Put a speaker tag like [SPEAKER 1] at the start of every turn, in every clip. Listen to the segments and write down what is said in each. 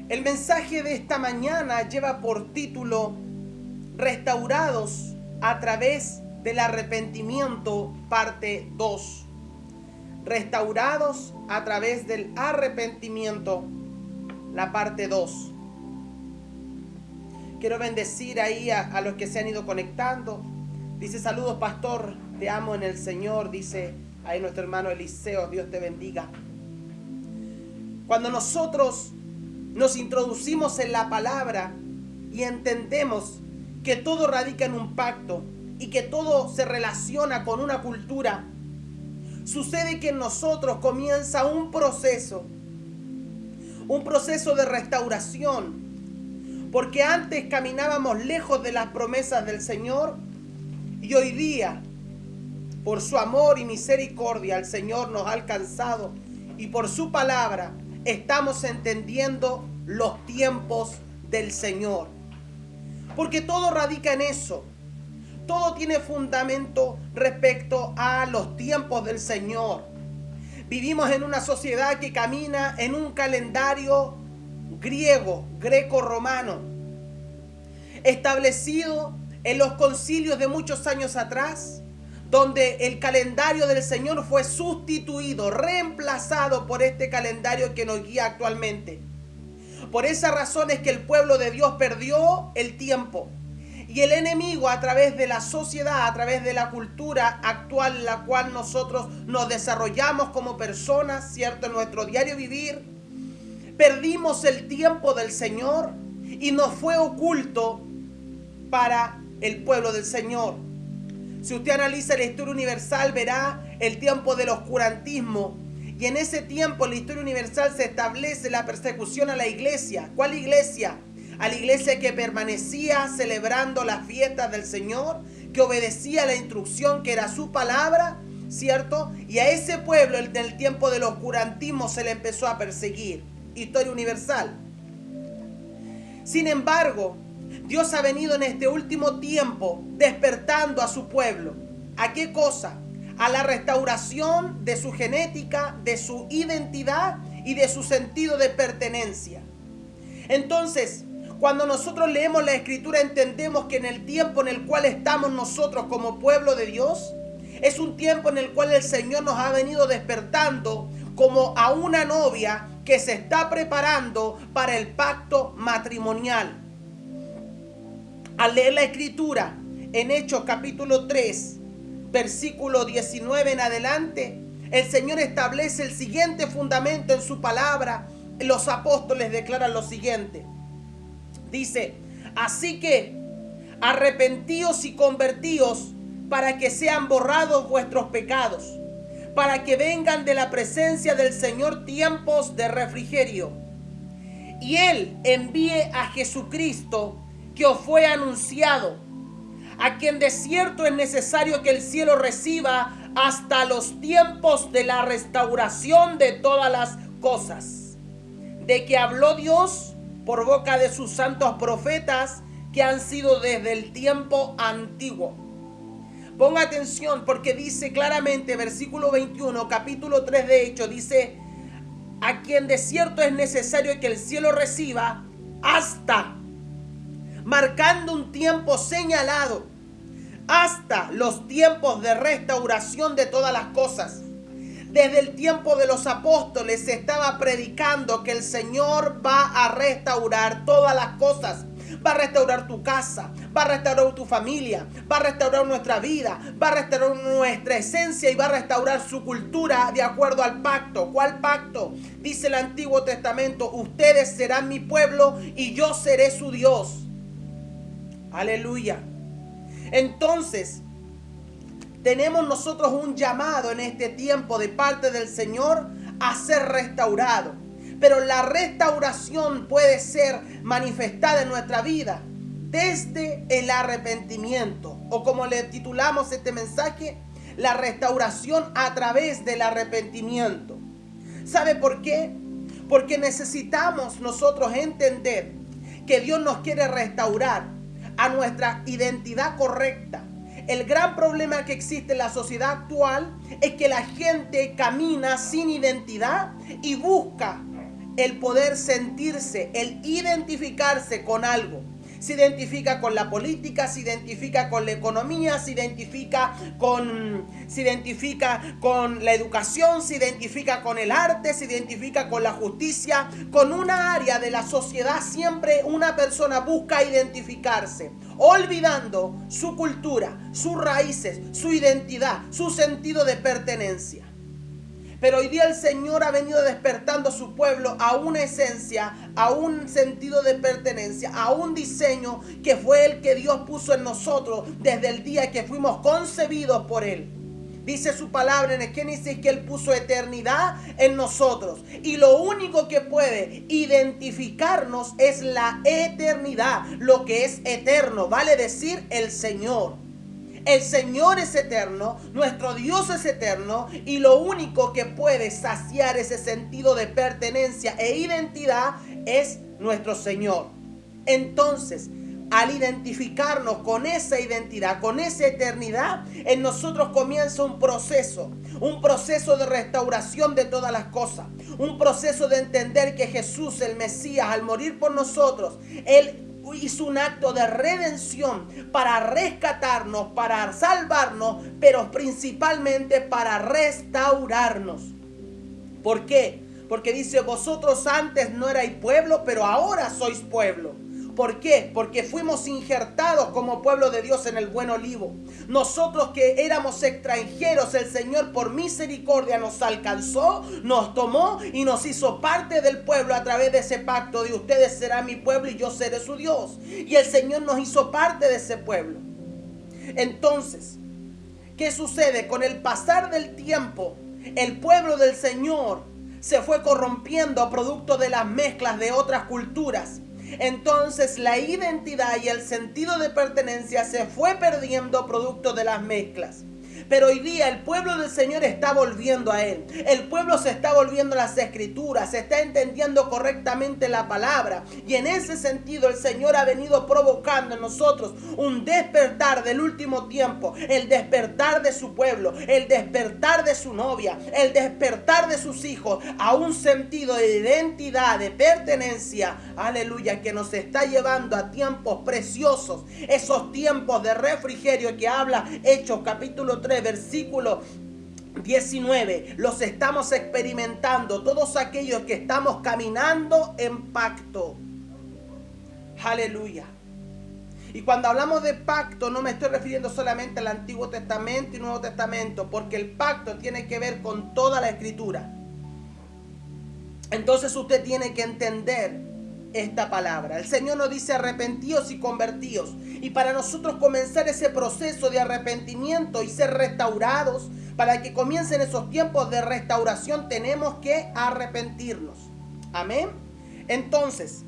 [SPEAKER 1] El mensaje de esta mañana lleva por título Restaurados a través del arrepentimiento, parte 2. Restaurados a través del arrepentimiento, la parte 2. Quiero bendecir ahí a los que se han ido conectando. Dice: saludos, pastor, te amo en el Señor. Dice ahí nuestro hermano Eliseo, Dios te bendiga. Cuando nosotros nos introducimos en la palabra y entendemos que todo radica en un pacto y que todo se relaciona con una cultura, sucede que en nosotros comienza un proceso de restauración. Porque antes caminábamos lejos de las promesas del Señor y hoy día, por su amor y misericordia, el Señor nos ha alcanzado y por su palabra estamos entendiendo los tiempos del Señor. Porque todo radica en eso. Todo tiene fundamento respecto a los tiempos del Señor. Vivimos en una sociedad que camina en un calendario greco-romano, establecido en los concilios de muchos años atrás, donde el calendario del Señor fue sustituido, reemplazado por este calendario que nos guía actualmente. Por esa razón es que el pueblo de Dios perdió el tiempo. Y el enemigo, a través de la sociedad, a través de la cultura actual en la cual nosotros nos desarrollamos como personas, ¿cierto? En nuestro diario vivir, perdimos el tiempo del Señor y nos fue oculto para el pueblo del Señor. Si usted analiza la historia universal, verá el tiempo del oscurantismo. Y en ese tiempo, en la historia universal, se establece la persecución a la iglesia. ¿Cuál iglesia? A la iglesia que permanecía celebrando las fiestas del Señor, que obedecía la instrucción que era su palabra, ¿cierto? Y a ese pueblo, en el tiempo del oscurantismo, se le empezó a perseguir. Historia universal. Sin embargo, Dios ha venido en este último tiempo despertando a su pueblo. ¿A qué cosa? A la restauración de su genética, de su identidad y de su sentido de pertenencia. Entonces, cuando nosotros leemos la Escritura, entendemos que en el tiempo en el cual estamos nosotros como pueblo de Dios, es un tiempo en el cual el Señor nos ha venido despertando como a una novia que se está preparando para el pacto matrimonial. Al leer la Escritura en Hechos capítulo 3, versículo 19 en adelante, el Señor establece el siguiente fundamento en su palabra. Los apóstoles declaran lo siguiente. Dice: así que arrepentíos y convertíos para que sean borrados vuestros pecados, para que vengan de la presencia del Señor tiempos de refrigerio, y Él envíe a Jesucristo, que os fue anunciado, a quien de cierto es necesario que el cielo reciba hasta los tiempos de la restauración de todas las cosas, de que habló Dios por boca de sus santos profetas que han sido desde el tiempo antiguo. Ponga atención, porque dice claramente, versículo 21, capítulo 3 de Hechos, dice: a quien de cierto es necesario que el cielo reciba hasta, marcando un tiempo señalado, hasta los tiempos de restauración de todas las cosas. Desde el tiempo de los apóstoles se estaba predicando que el Señor va a restaurar todas las cosas. Va a restaurar tu casa, va a restaurar tu familia, va a restaurar nuestra vida, va a restaurar nuestra esencia y va a restaurar su cultura de acuerdo al pacto. ¿Cuál pacto? Dice el Antiguo Testamento: ustedes serán mi pueblo y yo seré su Dios. Aleluya. Entonces, tenemos nosotros un llamado en este tiempo de parte del Señor a ser restaurado. Pero la restauración puede ser manifestada en nuestra vida desde el arrepentimiento. O como le titulamos este mensaje, la restauración a través del arrepentimiento. ¿Sabe por qué? Porque necesitamos nosotros entender que Dios nos quiere restaurar a nuestra identidad correcta. El gran problema que existe en la sociedad actual es que la gente camina sin identidad y busca el poder sentirse, el identificarse con algo. Se identifica con la política, se identifica con la economía, se identifica con la educación, se identifica con el arte, se identifica con la justicia, con una área de la sociedad. Siempre una persona busca identificarse, olvidando su cultura, sus raíces, su identidad, su sentido de pertenencia. Pero hoy día el Señor ha venido despertando a su pueblo a una esencia, a un sentido de pertenencia, a un diseño que fue el que Dios puso en nosotros desde el día que fuimos concebidos por Él. Dice su palabra en el Génesis que Él puso eternidad en nosotros. Y lo único que puede identificarnos es la eternidad, lo que es eterno, vale decir el Señor. El Señor es eterno, nuestro Dios es eterno, y lo único que puede saciar ese sentido de pertenencia e identidad es nuestro Señor. Entonces, al identificarnos con esa identidad, con esa eternidad, en nosotros comienza un proceso de restauración de todas las cosas, un proceso de entender que Jesús, el Mesías, al morir por nosotros, Él hizo un acto de redención para rescatarnos, para salvarnos, pero principalmente para restaurarnos. ¿Por qué? Porque dice, vosotros antes no erais pueblo, pero ahora sois pueblo. ¿Por qué? Porque fuimos injertados como pueblo de Dios en el buen olivo. Nosotros que éramos extranjeros, el Señor por misericordia nos alcanzó, nos tomó y nos hizo parte del pueblo a través de ese pacto de ustedes serán mi pueblo y yo seré su Dios. Y el Señor nos hizo parte de ese pueblo. Entonces, ¿qué sucede? Con el pasar del tiempo, el pueblo del Señor se fue corrompiendo producto de las mezclas de otras culturas. Entonces la identidad y el sentido de pertenencia se fue perdiendo producto de las mezclas. Pero hoy día el pueblo del Señor está volviendo a Él. El pueblo se está volviendo a las Escrituras, se está entendiendo correctamente la palabra. Y en ese sentido el Señor ha venido provocando en nosotros un despertar del último tiempo. El despertar de su pueblo, el despertar de su novia, el despertar de sus hijos a un sentido de identidad, de pertenencia. Aleluya, que nos está llevando a tiempos preciosos. Esos tiempos de refrigerio que habla Hechos capítulo 3. Versículo 19, los estamos experimentando todos aquellos que estamos caminando en pacto. Aleluya. Y cuando hablamos de pacto no me estoy refiriendo solamente al Antiguo Testamento y Nuevo Testamento, porque el pacto tiene que ver con toda la Escritura. Entonces usted tiene que entender esta palabra. El Señor nos dice arrepentíos y convertíos. Y para nosotros comenzar ese proceso de arrepentimiento y ser restaurados, para que comiencen esos tiempos de restauración, tenemos que arrepentirnos. Amén. Entonces,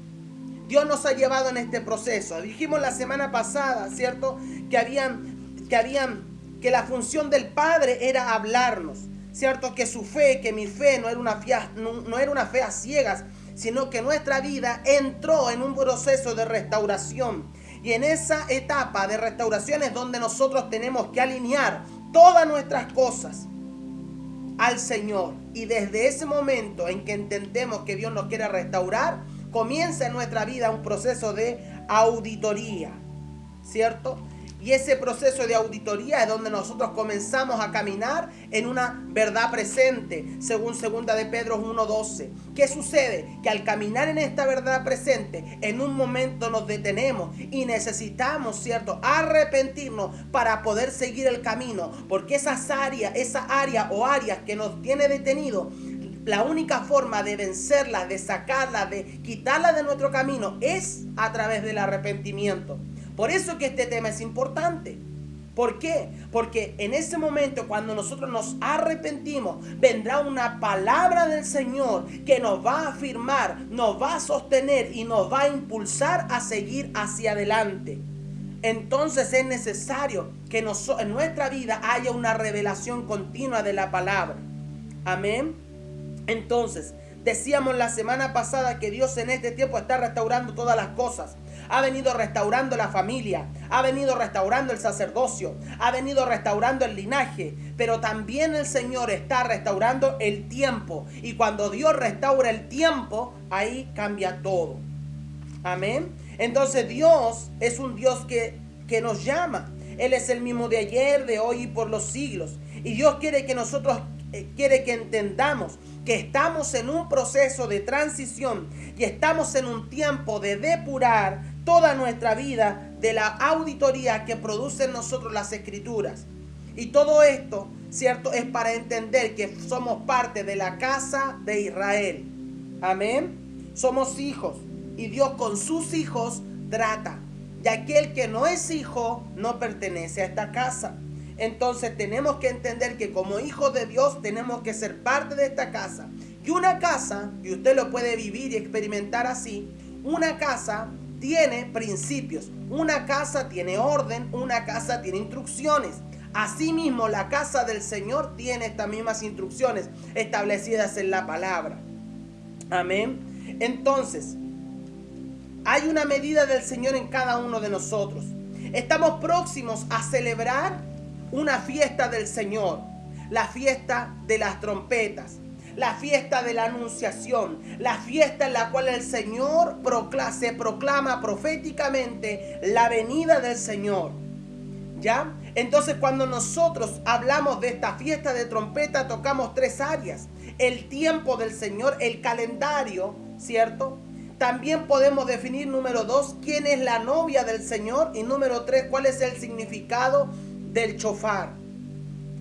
[SPEAKER 1] Dios nos ha llevado en este proceso. Dijimos la semana pasada, ¿cierto? Que la función del Padre era hablarnos, ¿cierto? Que su fe, que mi fe no era una fe a ciegas, sino que nuestra vida entró en un proceso de restauración. Y en esa etapa de restauración es donde nosotros tenemos que alinear todas nuestras cosas al Señor. Y desde ese momento en que entendemos que Dios nos quiere restaurar, comienza en nuestra vida un proceso de auditoría, ¿cierto? Y ese proceso de auditoría es donde nosotros comenzamos a caminar en una verdad presente, según 2 de Pedro 1:12. ¿Qué sucede? Que al caminar en esta verdad presente, en un momento nos detenemos y necesitamos, ¿cierto?, arrepentirnos para poder seguir el camino, porque esa área o áreas que nos tiene detenido, la única forma de vencerlas, de sacarlas, de quitarlas de nuestro camino es a través del arrepentimiento. Por eso que este tema es importante. ¿Por qué? Porque en ese momento, cuando nosotros nos arrepentimos, vendrá una palabra del Señor que nos va a afirmar, nos va a sostener y nos va a impulsar a seguir hacia adelante. Entonces es necesario que en nuestra vida haya una revelación continua de la palabra. Amén. Entonces, Decíamos la semana pasada que Dios en este tiempo está restaurando todas las cosas. Ha venido restaurando la familia, ha venido restaurando el sacerdocio, ha venido restaurando el linaje, pero también el Señor está restaurando el tiempo. Y cuando Dios restaura el tiempo, ahí cambia todo. Amén. Entonces Dios es un Dios que nos llama. Él es el mismo de ayer, de hoy y por los siglos. Y Dios quiere que nosotros quiere que entendamos que estamos en un proceso de transición y estamos en un tiempo de depurar toda nuestra vida de la auditoría que producen nosotros las Escrituras. Y todo esto, ¿cierto?, es para entender que somos parte de la casa de Israel. Amén. Somos hijos y Dios con sus hijos trata. Y aquel que no es hijo no pertenece a esta casa. Entonces tenemos que entender que como hijos de Dios tenemos que ser parte de esta casa. Y una casa, y usted lo puede vivir y experimentar así, una casa tiene principios, una casa tiene orden, una casa tiene instrucciones. Asimismo, la casa del Señor tiene estas mismas instrucciones establecidas en la palabra. Amén. Entonces, hay una medida del Señor en cada uno de nosotros. Estamos próximos a celebrar una fiesta del Señor, la fiesta de las trompetas, la fiesta de la anunciación, la fiesta en la cual el Señor se proclama proféticamente la venida del Señor. ¿Ya? Entonces, cuando nosotros hablamos de esta fiesta de trompeta, tocamos tres áreas: el tiempo del Señor, el calendario, ¿cierto? También podemos definir, número 2, quién es la novia del Señor, y número 3, cuál es el significado del shofar.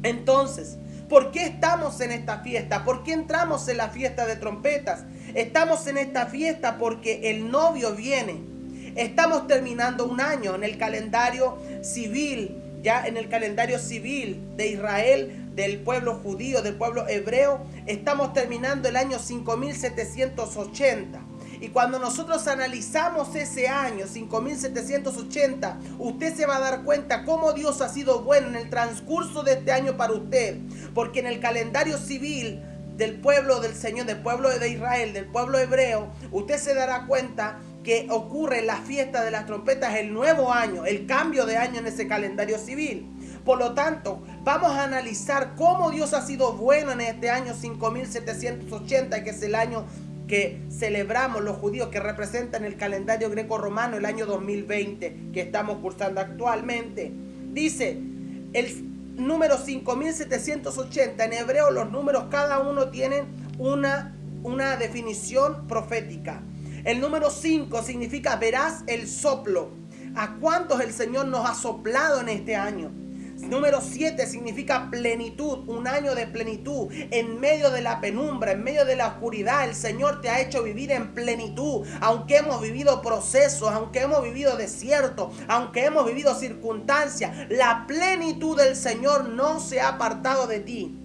[SPEAKER 1] Entonces, ¿por qué estamos en esta fiesta? ¿Por qué entramos en la fiesta de trompetas? Estamos en esta fiesta porque el novio viene. Estamos terminando un año en el calendario civil, ya en el calendario civil de Israel, del pueblo judío, del pueblo hebreo. Estamos terminando el año 5780. Y cuando nosotros analizamos ese año 5780, usted se va a dar cuenta cómo Dios ha sido bueno en el transcurso de este año para usted. Porque en el calendario civil del pueblo del Señor, del pueblo de Israel, del pueblo hebreo, usted se dará cuenta que ocurre la fiesta de las trompetas, el nuevo año, el cambio de año en ese calendario civil. Por lo tanto, vamos a analizar cómo Dios ha sido bueno en este año 5780, que es el año que celebramos los judíos, que representan el calendario greco-romano, el año 2020 que estamos cursando actualmente. Dice el número 5780, en hebreo los números cada uno tienen una definición profética. El número 5 significa verás el soplo. ¿A cuántos el Señor nos ha soplado en este año? Número 7 significa plenitud, un año de plenitud. En medio de la penumbra, en medio de la oscuridad, el Señor te ha hecho vivir en plenitud. Aunque hemos vivido procesos, aunque hemos vivido desiertos, aunque hemos vivido circunstancias, la plenitud del Señor no se ha apartado de ti.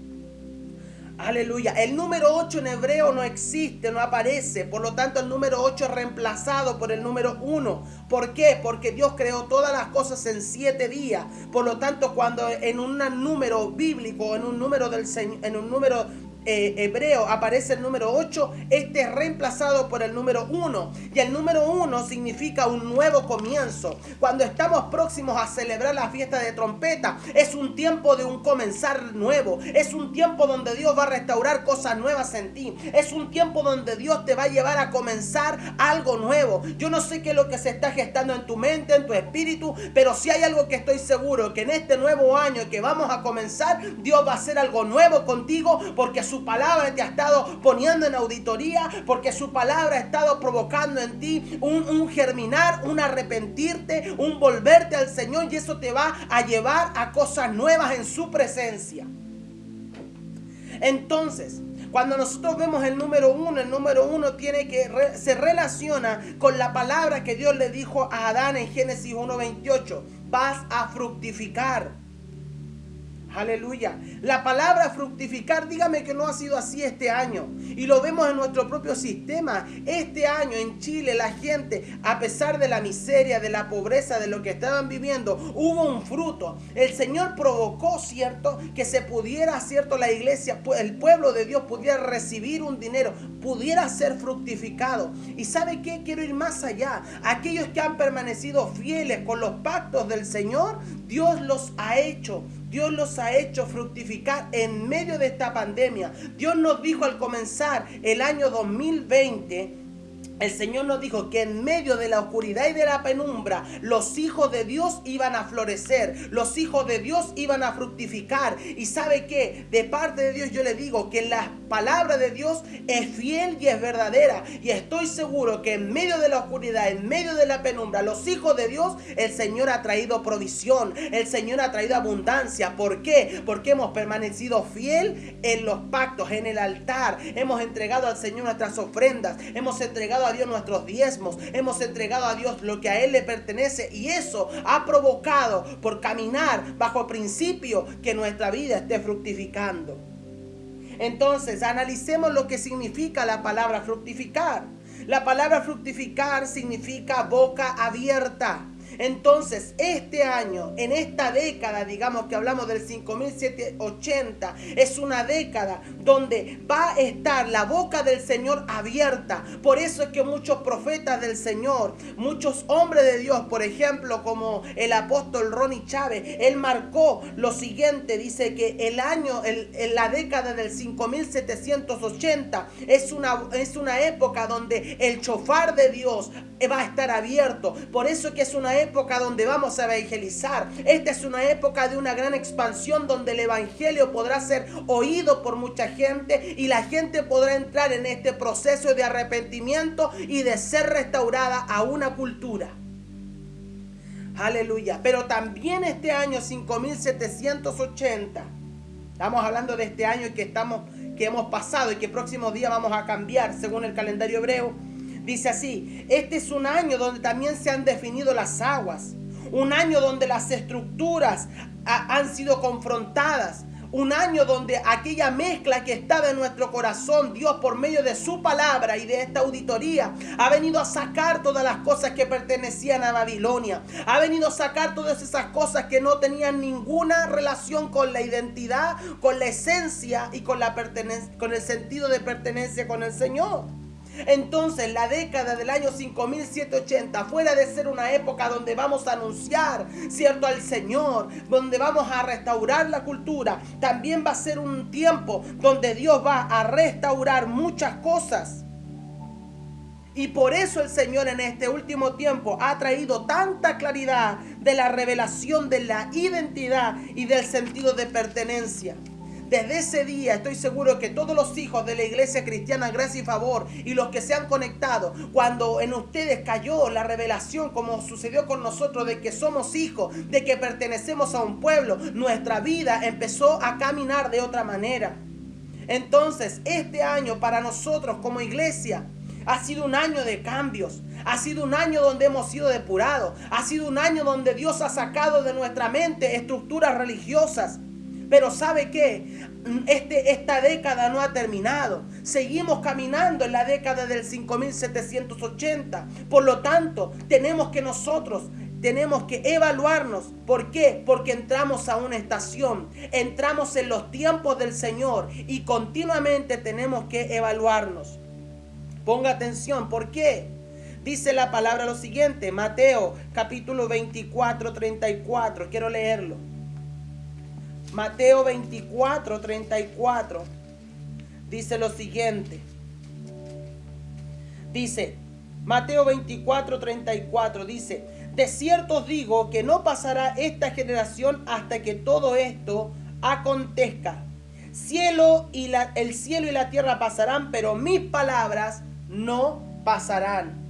[SPEAKER 1] Aleluya. El número 8 en hebreo no existe, no aparece. Por lo tanto, el número 8 es reemplazado por el número 1. ¿Por qué? Porque Dios creó todas las cosas en 7 días. Por lo tanto, cuando en un número bíblico, en un número del Señor, en un número hebreo aparece el número 8, este es reemplazado por el número 1. Y el número 1 significa un nuevo comienzo. Cuando estamos próximos a celebrar la fiesta de trompeta, es un tiempo de un comenzar nuevo. Es un tiempo donde Dios va a restaurar cosas nuevas en ti. Es un tiempo donde Dios te va a llevar a comenzar algo nuevo. Yo no sé qué es lo que se está gestando en tu mente, en tu espíritu, pero si hay algo que estoy seguro, que en este nuevo año que vamos a comenzar, Dios va a hacer algo nuevo contigo, porque su palabra te ha estado poniendo en auditoría, porque su palabra ha estado provocando en ti un germinar, un arrepentirte, un volverte al Señor, y eso te va a llevar a cosas nuevas en su presencia. Entonces, cuando nosotros vemos el número 1, el número 1 se relaciona con la palabra que Dios le dijo a Adán en Génesis 1:28. Vas a fructificar. Aleluya. La palabra fructificar, dígame que no ha sido así este año. Y lo vemos en nuestro propio sistema. Este año en Chile la gente, a pesar de la miseria, de la pobreza, de lo que estaban viviendo, hubo un fruto. El Señor provocó, ¿cierto? Que se pudiera, ¿cierto? La iglesia, el pueblo de Dios pudiera recibir un dinero, pudiera ser fructificado. ¿Y sabe qué? Quiero ir más allá. Aquellos que han permanecido fieles con los pactos del Señor, Dios los ha hecho fructificar en medio de esta pandemia. Dios nos dijo al comenzar el año 2020, el Señor nos dijo que en medio de la oscuridad y de la penumbra, los hijos de Dios iban a florecer, los hijos de Dios iban a fructificar. Y ¿sabe qué? De parte de Dios yo le digo que la palabra de Dios es fiel y es verdadera. Y estoy seguro que en medio de la oscuridad, en medio de la penumbra, los hijos de Dios, el Señor ha traído provisión, el Señor ha traído abundancia. ¿Por qué? Porque hemos permanecido fiel en los pactos, en el altar. Hemos entregado al Señor nuestras ofrendas, hemos entregado a Dios nuestros diezmos, hemos entregado a Dios lo que a Él le pertenece, y eso ha provocado, por caminar bajo principio, que nuestra vida esté fructificando. Entonces, analicemos lo que significa la palabra fructificar. La palabra fructificar significa boca abierta. Entonces, este año, en esta década, digamos que hablamos del 5780, es una década donde va a estar la boca del Señor abierta. Por eso es que muchos profetas del Señor, muchos hombres de Dios, por ejemplo, como el apóstol Ronnie Chávez, él marcó lo siguiente, dice que el año, la década del 5780 es una época donde el shofar de Dios va a estar abierto. Por eso es que es una época donde vamos a evangelizar. Esta es una época de una gran expansión donde el evangelio podrá ser oído por mucha gente y la gente podrá entrar en este proceso de arrepentimiento y de ser restaurada a una cultura. Aleluya. Pero también este año 5780, estamos hablando de este año que hemos pasado y que próximos días vamos a cambiar según el calendario hebreo. Dice así: este es un año donde también se han definido las aguas, un año donde las estructuras han sido confrontadas, un año donde aquella mezcla que estaba en nuestro corazón, Dios por medio de su palabra y de esta auditoría ha venido a sacar todas las cosas que pertenecían a Babilonia, ha venido a sacar todas esas cosas que no tenían ninguna relación con la identidad, con la esencia y con el sentido de pertenencia con el Señor. Entonces la década del año 5780, fuera de ser una época donde vamos a anunciar, ¿cierto?, al Señor, donde vamos a restaurar la cultura, también va a ser un tiempo donde Dios va a restaurar muchas cosas. Y por eso el Señor en este último tiempo ha traído tanta claridad de la revelación de la identidad y del sentido de pertenencia. Desde ese día estoy seguro que todos los hijos de la Iglesia Cristiana Gracia y Favor y los que se han conectado, cuando en ustedes cayó la revelación, como sucedió con nosotros, de que somos hijos, de que pertenecemos a un pueblo, nuestra vida empezó a caminar de otra manera. Entonces, este año para nosotros como iglesia ha sido un año de cambios, ha sido un año donde hemos sido depurados, ha sido un año donde Dios ha sacado de nuestra mente estructuras religiosas. Pero ¿sabe qué? Esta década no ha terminado. Seguimos caminando en la década del 5780. Por lo tanto, tenemos que evaluarnos. ¿Por qué? Porque entramos a una estación. Entramos en los tiempos del Señor y continuamente tenemos que evaluarnos. Ponga atención. ¿Por qué? Dice la palabra lo siguiente. Mateo capítulo 24, 34. Quiero leerlo. Mateo 24, 34 dice lo siguiente. Dice, Mateo 24, 34 dice: de cierto os digo que no pasará esta generación hasta que todo esto acontezca. El cielo y la tierra pasarán, pero mis palabras no pasarán.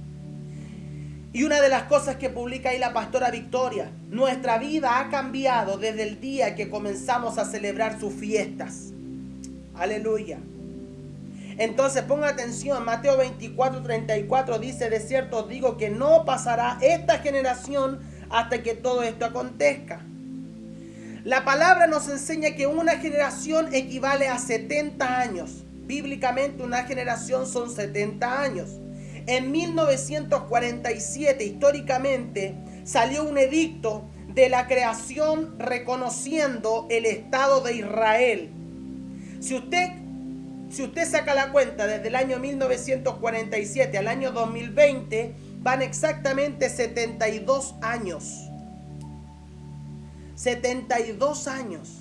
[SPEAKER 1] Y una de las cosas que publica ahí la pastora Victoria: nuestra vida ha cambiado desde el día que comenzamos a celebrar sus fiestas. Aleluya. Entonces ponga atención, Mateo 24, 34 dice: de cierto os digo que no pasará esta generación hasta que todo esto acontezca. La palabra nos enseña que una generación equivale a 70 años. Bíblicamente una generación son 70 años. En 1947, históricamente, salió un edicto de la creación reconociendo el Estado de Israel. Si usted saca la cuenta desde el año 1947 al año 2020, van exactamente 72 años. 72 años.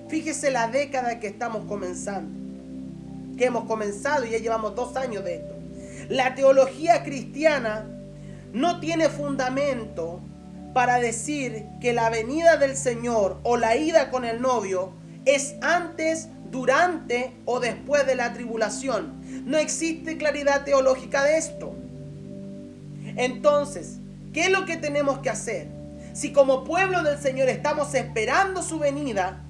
[SPEAKER 1] Fíjese la década que estamos comenzando. Que hemos comenzado y ya llevamos 2 años de esto. La teología cristiana no tiene fundamento para decir que la venida del Señor o la ida con el novio es antes, durante o después de la tribulación. No existe claridad teológica de esto. Entonces, ¿qué es lo que tenemos que hacer? Si como pueblo del Señor estamos esperando su venida,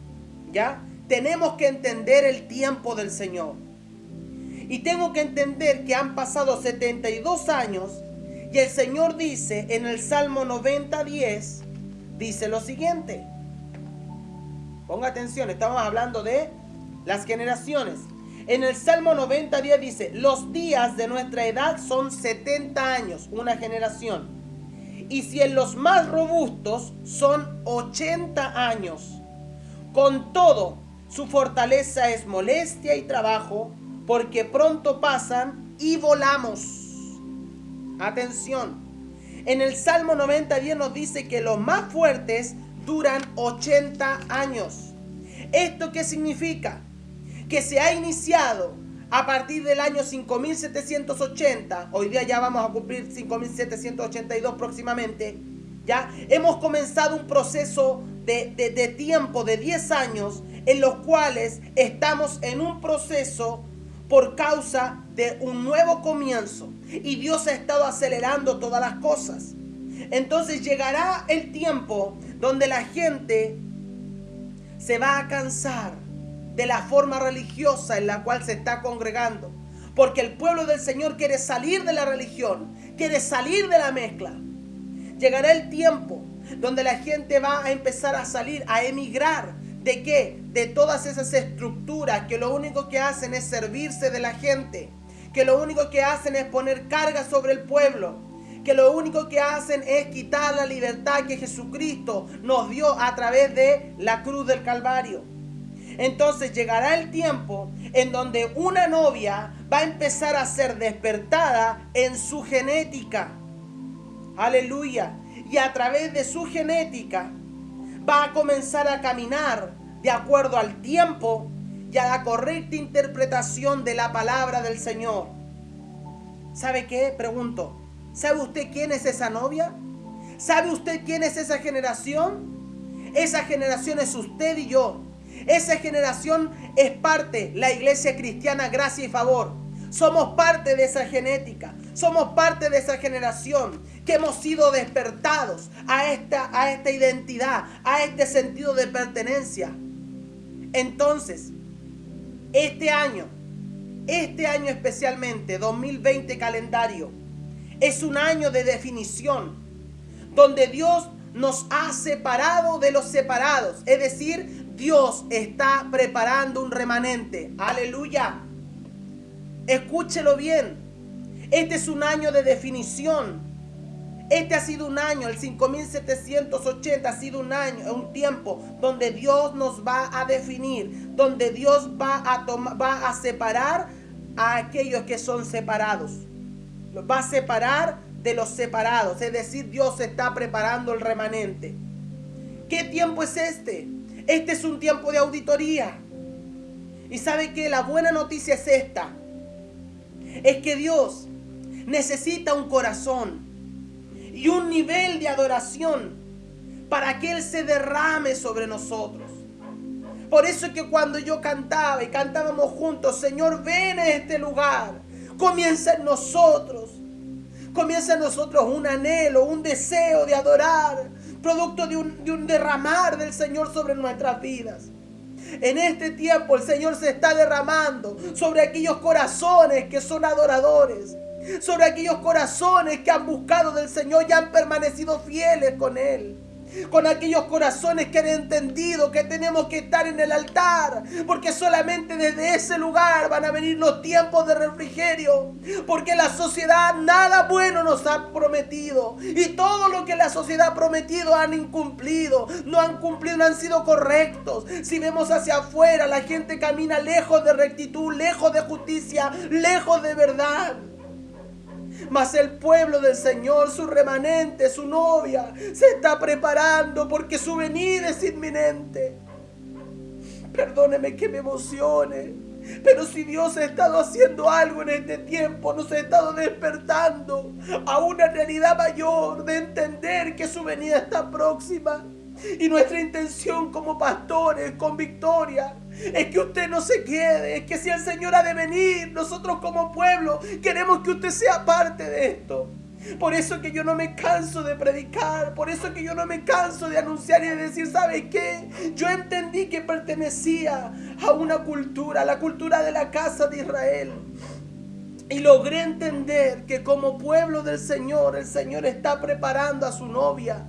[SPEAKER 1] ¿ya? Tenemos que entender el tiempo del Señor. Y tengo que entender que han pasado 72 años y el Señor dice en el Salmo 90:10, dice lo siguiente. Ponga atención, estamos hablando de las generaciones. En el Salmo 90:10 dice, los días de nuestra edad son 70 años, una generación. Y si en los más robustos son 80 años. Con todo, su fortaleza es molestia y trabajo, porque pronto pasan y volamos. Atención. En el Salmo 90:10 nos dice que los más fuertes duran 80 años. ¿Esto qué significa? Que se ha iniciado a partir del año 5780, hoy día ya vamos a cumplir 5782 próximamente, ya hemos comenzado un proceso de tiempo de 10 años en los cuales estamos en un proceso por causa de un nuevo comienzo y Dios ha estado acelerando todas las cosas. Entonces llegará el tiempo donde la gente se va a cansar de la forma religiosa en la cual se está congregando, porque el pueblo del Señor quiere salir de la religión, quiere salir de la mezcla. Llegará el tiempo donde la gente va a empezar a salir, a emigrar. ¿De qué? De todas esas estructuras que lo único que hacen es servirse de la gente, que lo único que hacen es poner carga sobre el pueblo, que lo único que hacen es quitar la libertad que Jesucristo nos dio a través de la cruz del Calvario. Entonces llegará el tiempo en donde una novia va a empezar a ser despertada en su genética. Aleluya. Y a través de su genética va a comenzar a caminar de acuerdo al tiempo y a la correcta interpretación de la palabra del Señor. ¿Sabe qué? Pregunto. ¿Sabe usted quién es esa novia? ¿Sabe usted quién es esa generación? Esa generación es usted y yo. Esa generación es parte, la iglesia cristiana Gracia y Favor. Somos parte de esa genética. Somos parte de esa generación que hemos sido despertados a esta identidad, a este sentido de pertenencia. Entonces, este año especialmente, 2020 calendario, es un año de definición, donde Dios nos ha separado de los separados. Es decir, Dios está preparando un remanente. Aleluya. Escúchelo bien. Este es un año de definición. Este ha sido un año, el 5780 ha sido un año, un tiempo donde Dios nos va a definir, donde Dios va a separar a aquellos que son separados. Los va a separar de los separados, es decir, Dios está preparando el remanente. ¿Qué tiempo es este? Este es un tiempo de auditoría. Y ¿sabe qué? La buena noticia es esta. Es que Dios necesita un corazón y un nivel de adoración para que Él se derrame sobre nosotros. Por eso es que cuando yo cantaba y cantábamos juntos, Señor, ven a este lugar, comienza en nosotros un anhelo, un deseo de adorar, producto de un derramar del Señor sobre nuestras vidas. En este tiempo el Señor se está derramando sobre aquellos corazones que son adoradores, sobre aquellos corazones que han buscado del Señor y han permanecido fieles con Él. con aquellos corazones que han entendido que tenemos que estar en el altar, porque solamente desde ese lugar van a venir los tiempos de refrigerio, porque la sociedad nada bueno nos ha prometido, y todo lo que la sociedad ha prometido han incumplido, no han cumplido, no han sido correctos. Si vemos hacia afuera, la gente camina lejos de rectitud, lejos de justicia, lejos de verdad. Mas el pueblo del Señor, su remanente, su novia, se está preparando porque su venida es inminente. Perdóneme que me emocione, pero si Dios ha estado haciendo algo en este tiempo, nos ha estado despertando a una realidad mayor de entender que su venida está próxima. Y nuestra intención como pastores con Victoria es que usted no se quede, es que si el Señor ha de venir, nosotros como pueblo queremos que usted sea parte de esto. Por eso que yo no me canso de predicar, por eso que yo no me canso de anunciar y de decir, ¿sabe qué? Yo entendí que pertenecía a una cultura, la cultura de la casa de Israel. Y logré entender que como pueblo del Señor, el Señor está preparando a su novia.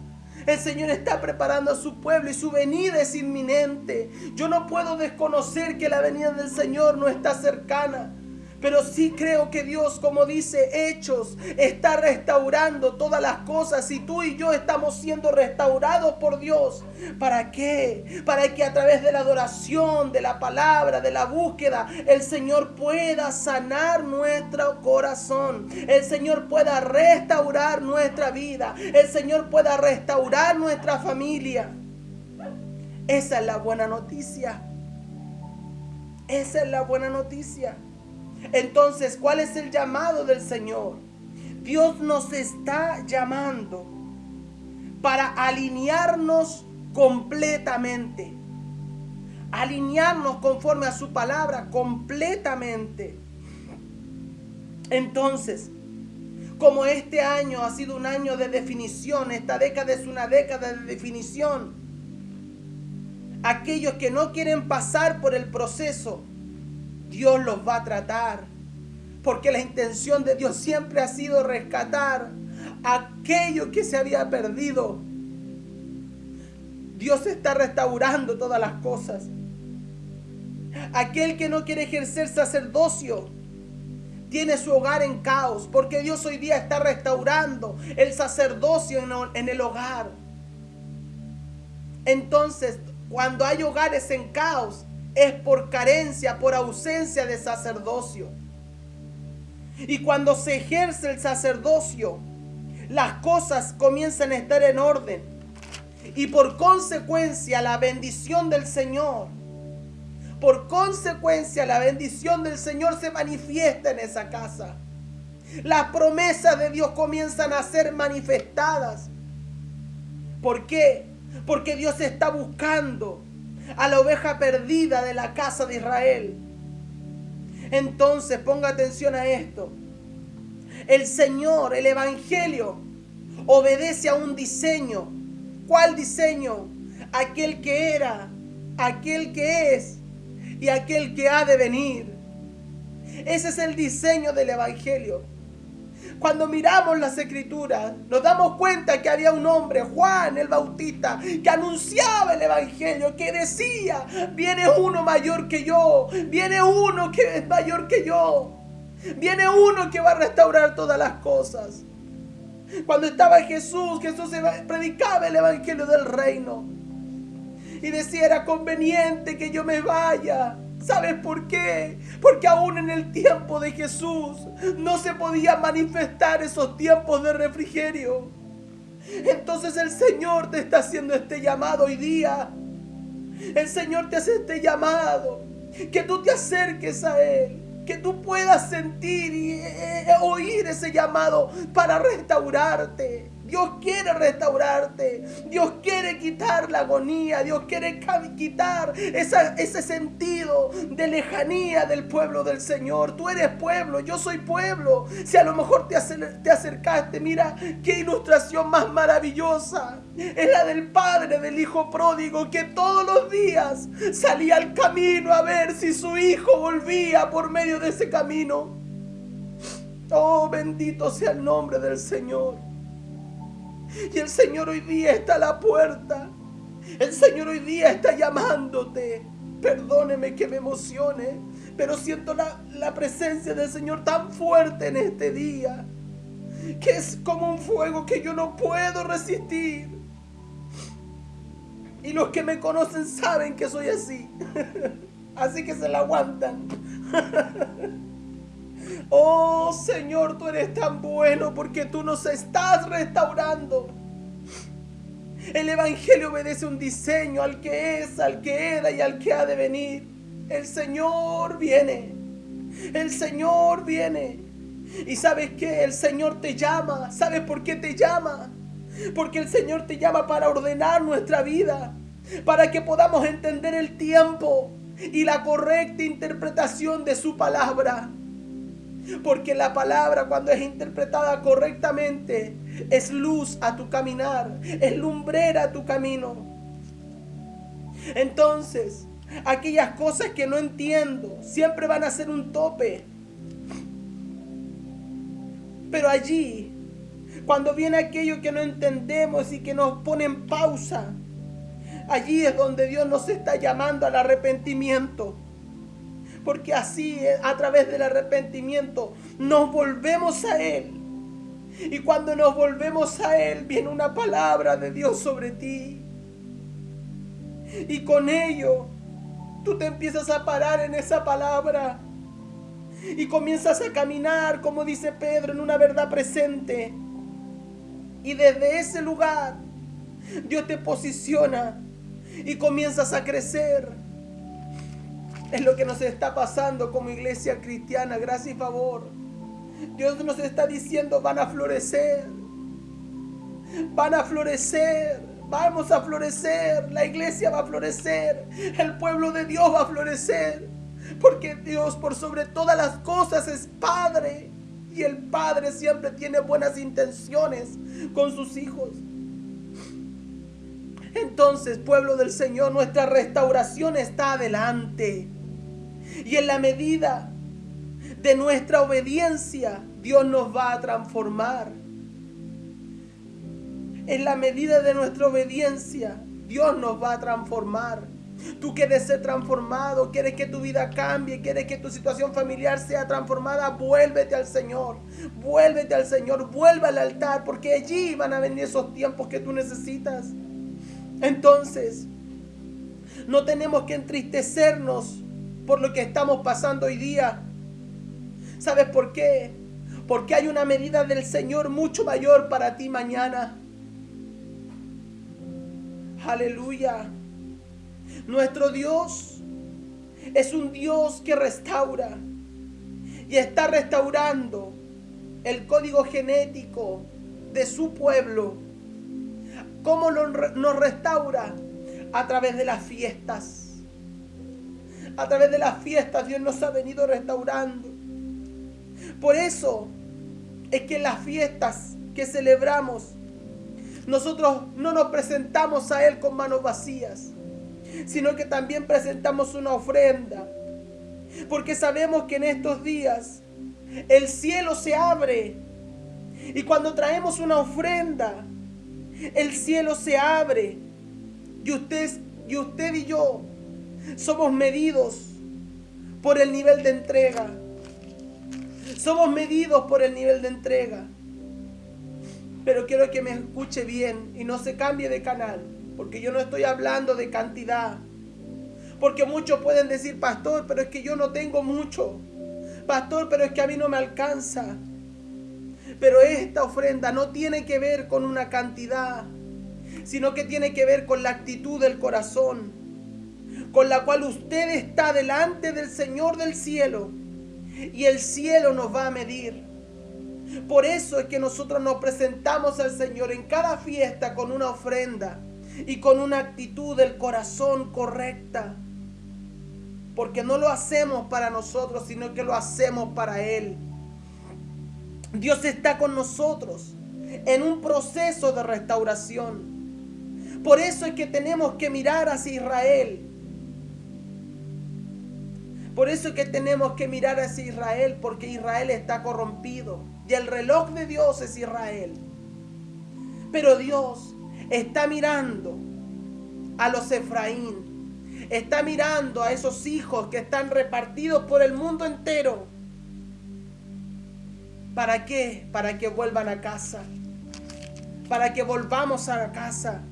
[SPEAKER 1] El Señor está preparando a su pueblo y su venida es inminente. Yo no puedo desconocer que la venida del Señor no está cercana. Pero sí creo que Dios, como dice Hechos, está restaurando todas las cosas. Y tú y yo estamos siendo restaurados por Dios. ¿Para qué? Para que a través de la adoración, de la palabra, de la búsqueda, el Señor pueda sanar nuestro corazón. El Señor pueda restaurar nuestra vida. El Señor pueda restaurar nuestra familia. Esa es la buena noticia. Esa es la buena noticia. Entonces, ¿cuál es el llamado del Señor? Dios nos está llamando para alinearnos completamente. Alinearnos conforme a su palabra completamente. Entonces, como este año ha sido un año de definición, esta década es una década de definición. Aquellos que no quieren pasar por el proceso, Dios los va a tratar, porque la intención de Dios siempre ha sido rescatar aquello que se había perdido. Dios está restaurando todas las cosas. Aquel que no quiere ejercer sacerdocio tiene su hogar en caos, porque Dios hoy día está restaurando el sacerdocio en el hogar. Entonces, cuando hay hogares en caos, es por carencia, por ausencia de sacerdocio. Y cuando se ejerce el sacerdocio, las cosas comienzan a estar en orden. Y por consecuencia, la bendición del Señor, se manifiesta en esa casa. Las promesas de Dios comienzan a ser manifestadas. ¿Por qué? Porque Dios está buscando a la oveja perdida de la casa de Israel. Entonces, ponga atención a esto. El Señor, el Evangelio, obedece a un diseño. ¿Cuál diseño? Aquel que era, aquel que es y aquel que ha de venir. Ese es el diseño del Evangelio. Cuando miramos las Escrituras, nos damos cuenta que había un hombre, Juan el Bautista, que anunciaba el Evangelio, que decía, viene uno mayor que yo, viene uno que es mayor que yo, viene uno que va a restaurar todas las cosas. Cuando estaba Jesús predicaba el Evangelio del reino y decía, era conveniente que yo me vaya. ¿Sabes por qué? Porque aún en el tiempo de Jesús no se podían manifestar esos tiempos de refrigerio. Entonces el Señor te está haciendo este llamado hoy día. El Señor te hace este llamado, que tú te acerques a Él, que tú puedas sentir y oír ese llamado para restaurarte. Dios quiere restaurarte. Dios quiere quitar la agonía. Dios quiere quitar ese sentido de lejanía del pueblo del Señor. Tú eres pueblo, yo soy pueblo. Si a lo mejor te acercaste, mira qué ilustración más maravillosa. Es la del padre del hijo pródigo, que todos los días salía al camino a ver si su hijo volvía por medio de ese camino. Oh, bendito sea el nombre del Señor. Y el Señor hoy día está a la puerta. El Señor hoy día está llamándote. Perdóneme que me emocione, pero siento la presencia del Señor tan fuerte en este día, que es como un fuego que yo no puedo resistir. Y los que me conocen saben que soy así. Así que se la aguantan. Oh Señor, tú eres tan bueno porque tú nos estás restaurando. El Evangelio obedece un diseño al que es, al que era y al que ha de venir. El Señor viene. El Señor viene. ¿Y sabes qué? El Señor te llama. ¿Sabes por qué te llama? Porque el Señor te llama para ordenar nuestra vida, para que podamos entender el tiempo y la correcta interpretación de su palabra. Porque la palabra, cuando es interpretada correctamente, es luz a tu caminar, es lumbrera a tu camino. Entonces, aquellas cosas que no entiendo siempre van a ser un tope. Pero allí, cuando viene aquello que no entendemos y que nos pone en pausa, allí es donde Dios nos está llamando al arrepentimiento. Porque así, a través del arrepentimiento, nos volvemos a Él. Y cuando nos volvemos a Él, viene una palabra de Dios sobre ti. Y con ello, tú te empiezas a parar en esa palabra. Y comienzas a caminar, como dice Pedro, en una verdad presente. Y desde ese lugar, Dios te posiciona y comienzas a crecer. Es lo que nos está pasando como iglesia cristiana, gracia y favor. Dios nos está diciendo, van a florecer. Van a florecer. Vamos a florecer. La iglesia va a florecer. El pueblo de Dios va a florecer. Porque Dios, por sobre todas las cosas, es Padre. Y el Padre siempre tiene buenas intenciones con sus hijos. Entonces, pueblo del Señor, nuestra restauración está adelante. Y en la medida de nuestra obediencia, Dios nos va a transformar. En la medida de nuestra obediencia, Dios nos va a transformar. Tú quieres ser transformado, quieres que tu vida cambie, quieres que tu situación familiar sea transformada, vuélvete al Señor, vuélvete al Señor, vuelve al altar, porque allí van a venir esos tiempos que tú necesitas. Entonces, no tenemos que entristecernos por lo que estamos pasando hoy día. ¿Sabes por qué? Porque hay una medida del Señor mucho mayor para ti mañana. Aleluya. Nuestro Dios es un Dios que restaura y está restaurando el código genético de su pueblo. ¿Cómo nos restaura? A través de las fiestas. A través de las fiestas Dios nos ha venido restaurando. Por eso es que en las fiestas que celebramos, nosotros no nos presentamos a Él con manos vacías, sino que también presentamos una ofrenda. Porque sabemos que en estos días el cielo se abre. Y cuando traemos una ofrenda, el cielo se abre. Y usted y yo somos medidos por el nivel de entrega. Somos medidos por el nivel de entrega. Pero quiero que me escuche bien y no se cambie de canal, porque yo no estoy hablando de cantidad. Porque muchos pueden decir, pastor, pero es que yo no tengo mucho. Pastor, pero es que a mí no me alcanza. Pero esta ofrenda no tiene que ver con una cantidad, sino que tiene que ver con la actitud del corazón, con la cual usted está delante del Señor del cielo, y el cielo nos va a medir. Por eso es que nosotros nos presentamos al Señor en cada fiesta con una ofrenda y con una actitud del corazón correcta. Porque no lo hacemos para nosotros, sino que lo hacemos para Él. Dios está con nosotros en un proceso de restauración. Por eso es que tenemos que mirar hacia Israel. Por eso es que tenemos que mirar hacia Israel, porque Israel está corrompido. Y el reloj de Dios es Israel. Pero Dios está mirando a los Efraín. Está mirando a esos hijos que están repartidos por el mundo entero. ¿Para qué? Para que vuelvan a casa. Para que volvamos a casa.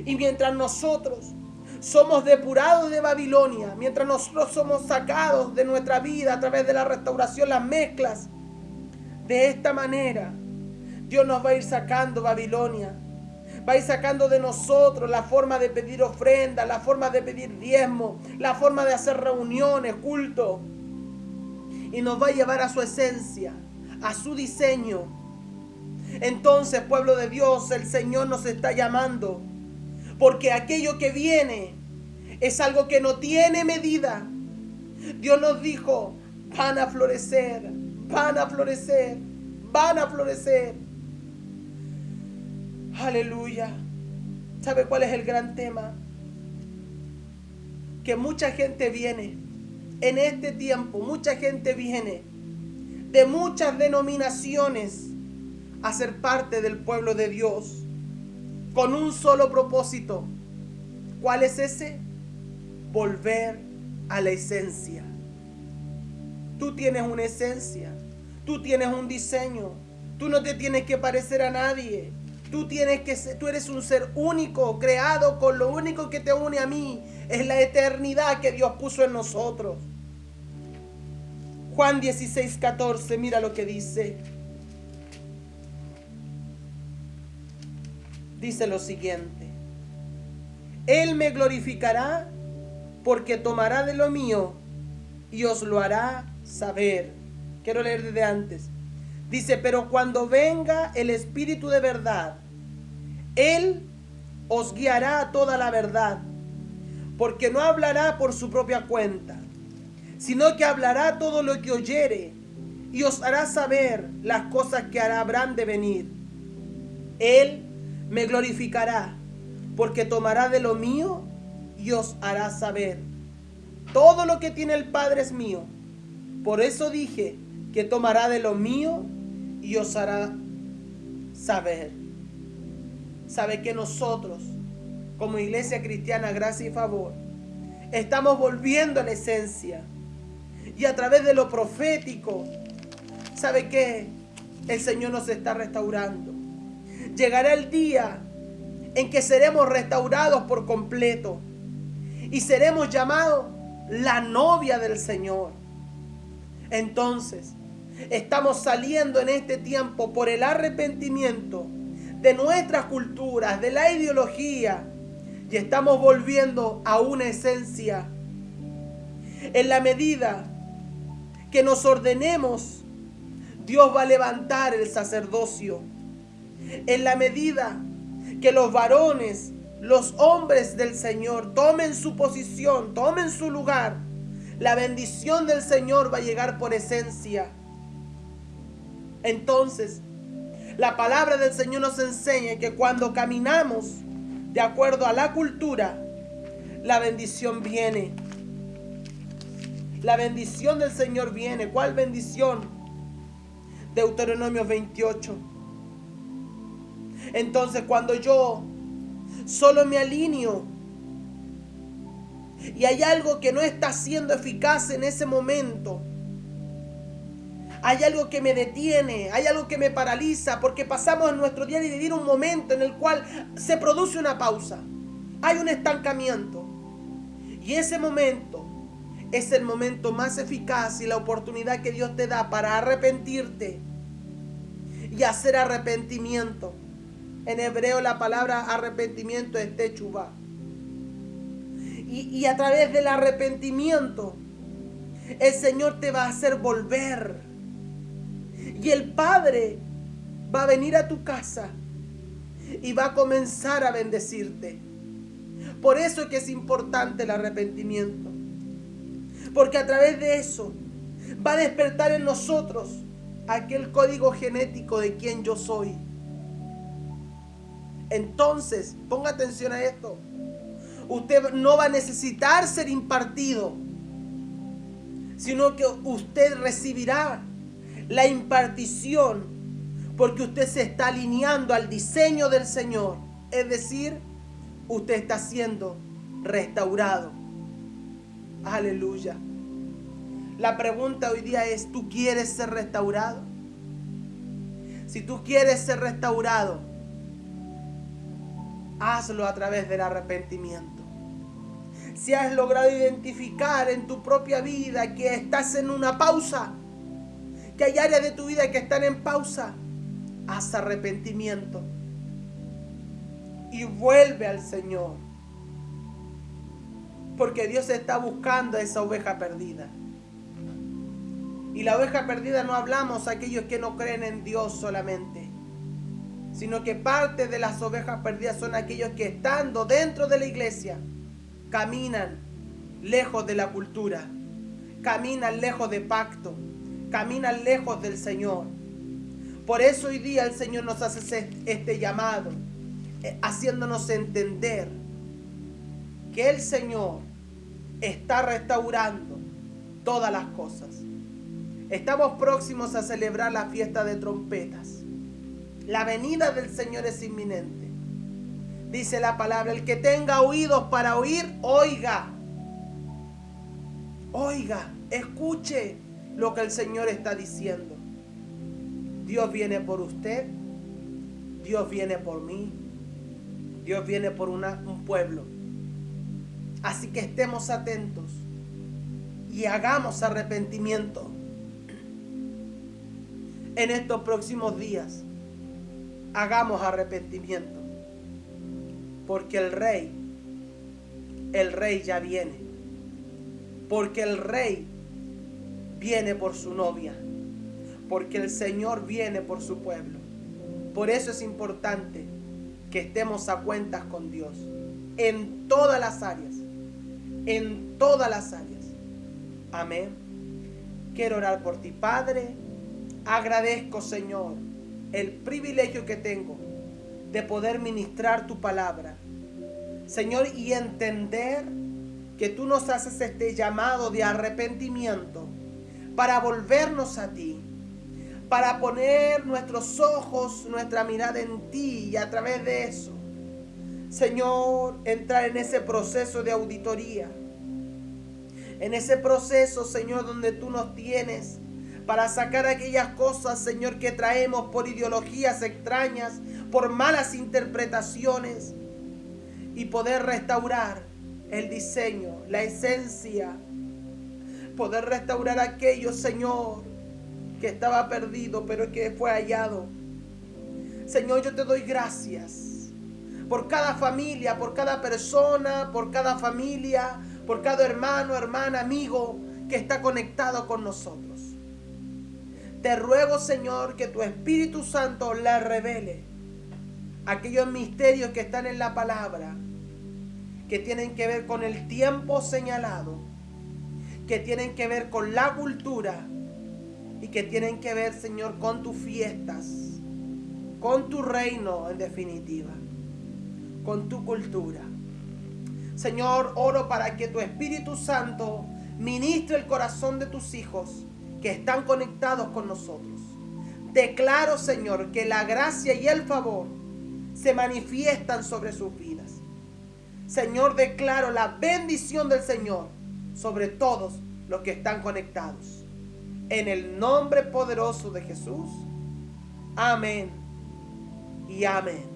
[SPEAKER 1] Y mientras nosotros somos depurados de Babilonia, mientras nosotros somos sacados de nuestra vida a través de la restauración, las mezclas, de esta manera, Dios nos va a ir sacando Babilonia. Va a ir sacando de nosotros la forma de pedir ofrenda, la forma de pedir diezmo, la forma de hacer reuniones, culto. Y nos va a llevar a su esencia, a su diseño. Entonces, pueblo de Dios, el Señor nos está llamando. Porque aquello que viene es algo que no tiene medida. Dios nos dijo, van a florecer, van a florecer, van a florecer. Aleluya. ¿Sabe cuál es el gran tema? Que mucha gente viene en este tiempo, mucha gente viene de muchas denominaciones a ser parte del pueblo de Dios con un solo propósito. ¿Cuál es ese? Volver a la esencia. Tú tienes una esencia, tú tienes un diseño, tú no te tienes que parecer a nadie. Tú eres un ser único, creado con lo único que te une a mí. Es la eternidad que Dios puso en nosotros. Juan 16:14, mira lo que dice. Dice lo siguiente. Él me glorificará porque tomará de lo mío y os lo hará saber. Quiero leer desde antes. Dice, pero cuando venga el Espíritu de verdad, Él os guiará a toda la verdad, porque no hablará por su propia cuenta, sino que hablará todo lo que oyere, y os hará saber las cosas que habrán de venir. Él me glorificará, porque tomará de lo mío y os hará saber. Todo lo que tiene el Padre es mío. Por eso dije que tomará de lo mío y os hará saber. Sabe que nosotros, como Iglesia Cristiana Gracia y Favor, estamos volviendo a la esencia. Y a través de lo profético, ¿sabe qué? El Señor nos está restaurando. Llegará el día en que seremos restaurados por completo y seremos llamados la novia del Señor. Entonces, estamos saliendo en este tiempo por el arrepentimiento de nuestras culturas, de la ideología, y estamos volviendo a una esencia. En la medida que nos ordenemos, Dios va a levantar el sacerdocio. En la medida que los varones, los hombres del Señor tomen su posición, tomen su lugar, la bendición del Señor va a llegar por esencia. Entonces, la palabra del Señor nos enseña que cuando caminamos de acuerdo a la cultura, la bendición viene. La bendición del Señor viene. ¿Cuál bendición? Deuteronomio 28. Entonces, cuando yo solo me alineo y hay algo que no está siendo eficaz en ese momento, hay algo que me detiene, hay algo que me paraliza, porque pasamos en nuestro día de vivir un momento en el cual se produce una pausa, hay un estancamiento, y ese momento es el momento más eficaz y la oportunidad que Dios te da para arrepentirte y hacer arrepentimiento. En hebreo la palabra arrepentimiento es techuvá. Y a través del arrepentimiento el Señor te va a hacer volver. Y el Padre va a venir a tu casa y va a comenzar a bendecirte. Por eso es que es importante el arrepentimiento. Porque a través de eso va a despertar en nosotros aquel código genético de quien yo soy. Entonces, ponga atención a esto. Usted no va a necesitar ser impartido, sino que usted recibirá la impartición porque usted se está alineando al diseño del Señor. Es decir, usted está siendo restaurado. Aleluya. La pregunta hoy día es, ¿tú quieres ser restaurado? Si tú quieres ser restaurado, hazlo a través del arrepentimiento. Si has logrado identificar en tu propia vida que estás en una pausa, que hay áreas de tu vida que están en pausa, haz arrepentimiento y vuelve al Señor, porque Dios está buscando a esa oveja perdida. Y la oveja perdida no hablamos a aquellos que no creen en Dios solamente, sino que parte de las ovejas perdidas son aquellos que, estando dentro de la iglesia, caminan lejos de la cultura, caminan lejos de pacto, caminan lejos del Señor. Por eso hoy día el Señor nos hace este llamado, haciéndonos entender que el Señor está restaurando todas las cosas. Estamos próximos a celebrar la fiesta de trompetas. La venida del Señor es inminente. Dice la palabra, el que tenga oídos para oír, oiga. Oiga, escuche lo que el Señor está diciendo. Dios viene por usted, Dios viene por mí, Dios viene por un pueblo. Así que estemos atentos y hagamos arrepentimiento en estos próximos días. Hagamos arrepentimiento, porque el rey ya viene, porque el rey viene por su novia, porque el Señor viene por su pueblo. Por eso es importante que estemos a cuentas con Dios en todas las áreas, en todas las áreas. Amén. Quiero orar por ti, Padre. Agradezco, Señor, el privilegio que tengo de poder ministrar tu palabra, Señor, y entender que tú nos haces este llamado de arrepentimiento para volvernos a ti, para poner nuestros ojos, nuestra mirada en ti, y a través de eso, Señor, entrar en ese proceso de auditoría, en ese proceso, Señor, donde tú nos tienes para sacar aquellas cosas, Señor, que traemos por ideologías extrañas, por malas interpretaciones, y poder restaurar el diseño, la esencia, poder restaurar aquello, Señor, que estaba perdido, pero que fue hallado. Señor, yo te doy gracias por cada familia, por cada persona, por cada familia, por cada hermano, hermana, amigo que está conectado con nosotros. Te ruego, Señor, que tu Espíritu Santo le revele aquellos misterios que están en la palabra, que tienen que ver con el tiempo señalado, que tienen que ver con la cultura y que tienen que ver, Señor, con tus fiestas, con tu reino, en definitiva, con tu cultura. Señor, oro para que tu Espíritu Santo ministre el corazón de tus hijos que están conectados con nosotros. Declaro, Señor, que la gracia y el favor se manifiestan sobre sus vidas. Señor, declaro la bendición del Señor sobre todos los que están conectados. En el nombre poderoso de Jesús. Amén y amén.